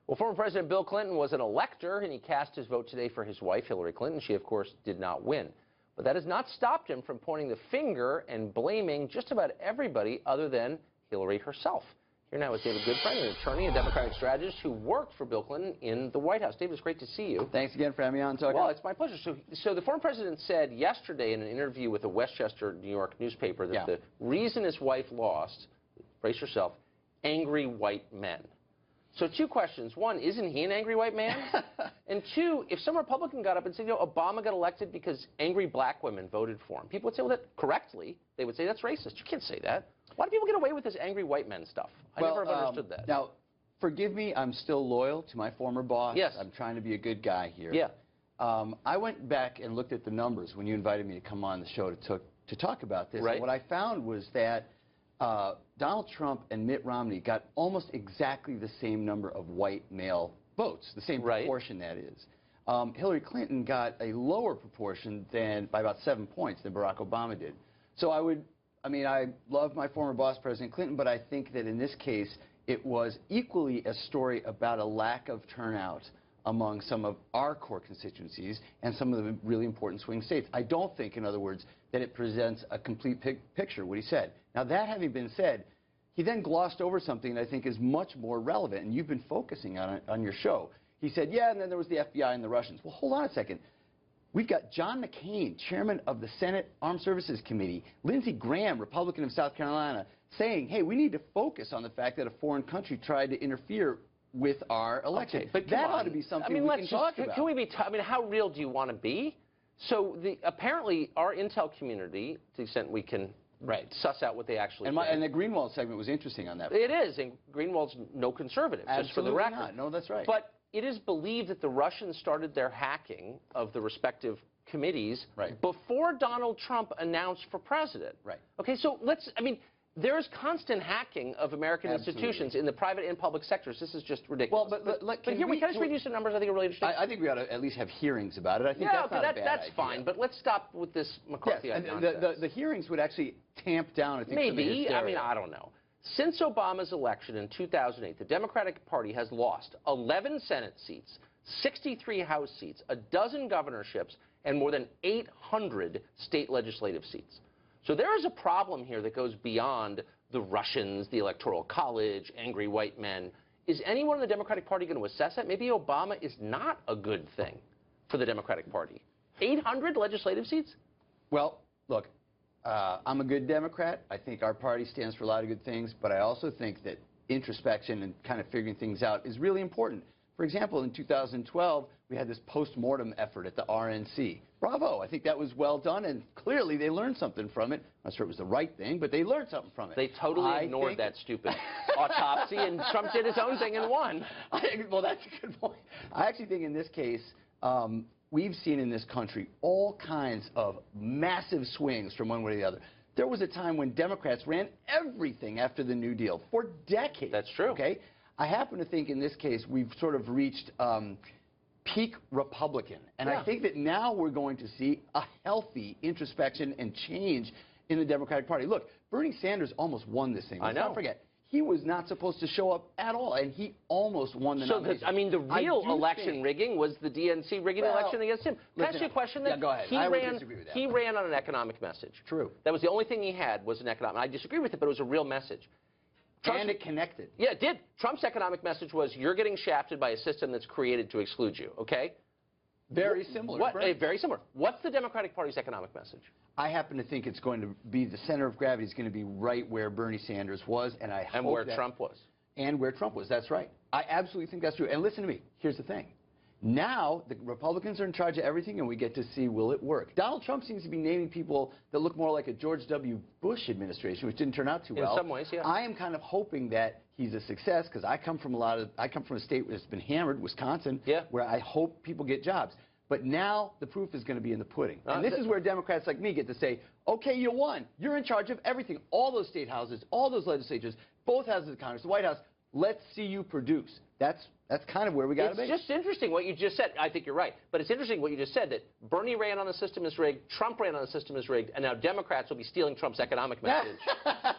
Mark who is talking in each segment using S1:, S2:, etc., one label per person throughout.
S1: Well, former President Bill Clinton was an elector, and he cast his vote today for his wife, Hillary Clinton. She, of course, did not win. But that has not stopped him from pointing the finger and blaming just about everybody other than Hillary herself. Here now is David Goodfriend, an attorney and Democratic strategist who worked for Bill Clinton in the White House. David, it's great to see you.
S2: Thanks again for having me on, Tucker.
S1: Well, it's my pleasure. So the former president said yesterday in an interview with a Westchester, New York newspaper that the reason his wife lost, brace yourself, angry white men. So two questions. One, isn't he an angry white man? And two, if some Republican got up and said, you know, Obama got elected because angry black women voted for him, people would say, well, that correctly, they would say that's racist. You can't say that. Why do people get away with this angry white men stuff? I never have understood that.
S2: Now, forgive me, I'm still loyal to my former boss.
S1: Yes.
S2: I'm trying to be a good guy here.
S1: Yeah.
S2: I went back and looked at the numbers when you invited me to come on the show to talk about this.
S1: Right.
S2: And what I found was that Donald Trump and Mitt Romney got almost exactly the same number of white male votes, the same proportion that is. Hillary Clinton got a lower proportion by about 7 points than Barack Obama did. So I love my former boss, President Clinton, but I think that in this case, it was equally a story about a lack of turnout among some of our core constituencies and some of the really important swing states. I don't think, in other words, that it presents a complete picture, what he said. Now, that having been said, he then glossed over something that I think is much more relevant, and you've been focusing on it on your show. He said, yeah, and then there was the FBI and the Russians. Well, hold on a second. We've got John McCain, chairman of the Senate Armed Services Committee, Lindsey Graham, Republican of South Carolina, saying, hey, we need to focus on the fact that a foreign country tried to interfere with our election.
S1: Okay, but
S2: that ought to be something we can talk about.
S1: Can we be how real do you want to be? So apparently our intel community, to the extent we can suss out what they actually think.
S2: And the Greenwald segment was interesting on that.
S1: It is, and Greenwald's no conservative, just for the record.
S2: Not. No, that's right.
S1: But it is believed that the Russians started their hacking of the respective committees before Donald Trump announced for president. Right. Okay, so there's constant hacking of American institutions in the private and public sectors. This is just ridiculous.
S2: Well, but
S1: here, we can just read you some numbers I think are really interesting.
S2: I think we ought to at least have hearings about it. I think that's not a bad
S1: that's
S2: idea.
S1: fine, but let's stop with this McCarthyite nonsense.
S2: The hearings would actually tamp down, I think,
S1: maybe. I don't know. Since Obama's election in 2008, the Democratic Party has lost 11 Senate seats, 63 House seats, 12 governorships, and more than 800 state legislative seats. So there is a problem here that goes beyond the Russians, the Electoral College, angry white men. Is anyone in the Democratic Party going to assess that? Maybe Obama is not a good thing for the Democratic Party. 800 legislative seats?
S2: Well, look, I'm a good Democrat. I think our party stands for a lot of good things, but I also think that introspection and kind of figuring things out is really important. For example, in 2012, we had this post-mortem effort at the RNC. Bravo. I think that was well done, and clearly they learned something from it. I'm not sure it was the right thing, but they learned something from it.
S1: They totally ignored that stupid autopsy, and Trump did his own thing and won.
S2: Well, that's a good point. I actually think in this case, we've seen in this country all kinds of massive swings from one way to the other. There was a time when Democrats ran everything after the New Deal for decades.
S1: That's true.
S2: Okay? I happen to think in this case we've sort of reached peak Republican. And I think that now we're going to see a healthy introspection and change in the Democratic Party. Look, Bernie Sanders almost won this thing. Let's not forget. He was not supposed to show up at all, and he almost won the nomination.
S1: I mean, the real election rigging was the DNC rigging the election against him. Can I ask you a question?
S2: Yeah, go ahead.
S1: I would disagree with that. He ran on an economic message.
S2: True.
S1: That was the only thing he had was an economic. I disagree with it, but it was a real message.
S2: And it connected.
S1: Yeah, it did. Trump's economic message was, you're getting shafted by a system that's created to exclude you, okay?
S2: Very similar.
S1: Very similar. What's the Democratic Party's economic message?
S2: I happen to think it's going to be the center of gravity is going to be right where Bernie Sanders was, and I hope
S1: and where Trump was.
S2: And where Trump was. That's right. I absolutely think that's true. And listen to me. Here's the thing. Now the Republicans are in charge of everything, and we get to see, will it work? Donald Trump seems to be naming people that look more like a George W. Bush administration, which didn't turn out too well.
S1: In some ways, yeah.
S2: I am kind of hoping that he's a success because I come from a state that's been hammered, Wisconsin, where I hope people get jobs. But now the proof is going to be in the pudding. And this is where Democrats like me get to say, okay, you won. You're in charge of everything. All those state houses, all those legislatures, both houses of Congress, the White House. Let's see you produce. That's kind of where we got to be.
S1: It's just interesting what you just said. I think you're right. But it's interesting what you just said, that Bernie ran on the system is rigged, Trump ran on the system is rigged, and now Democrats will be stealing Trump's economic message.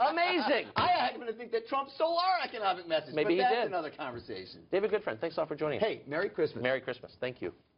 S1: Amazing.
S2: I happen to think that Trump stole our economic message.
S1: Maybe
S2: but
S1: he
S2: that's
S1: did.
S2: another conversation.
S1: David Goodfriend, thanks a lot for joining us.
S2: Hey, Merry Christmas.
S1: Merry Christmas. Thank you.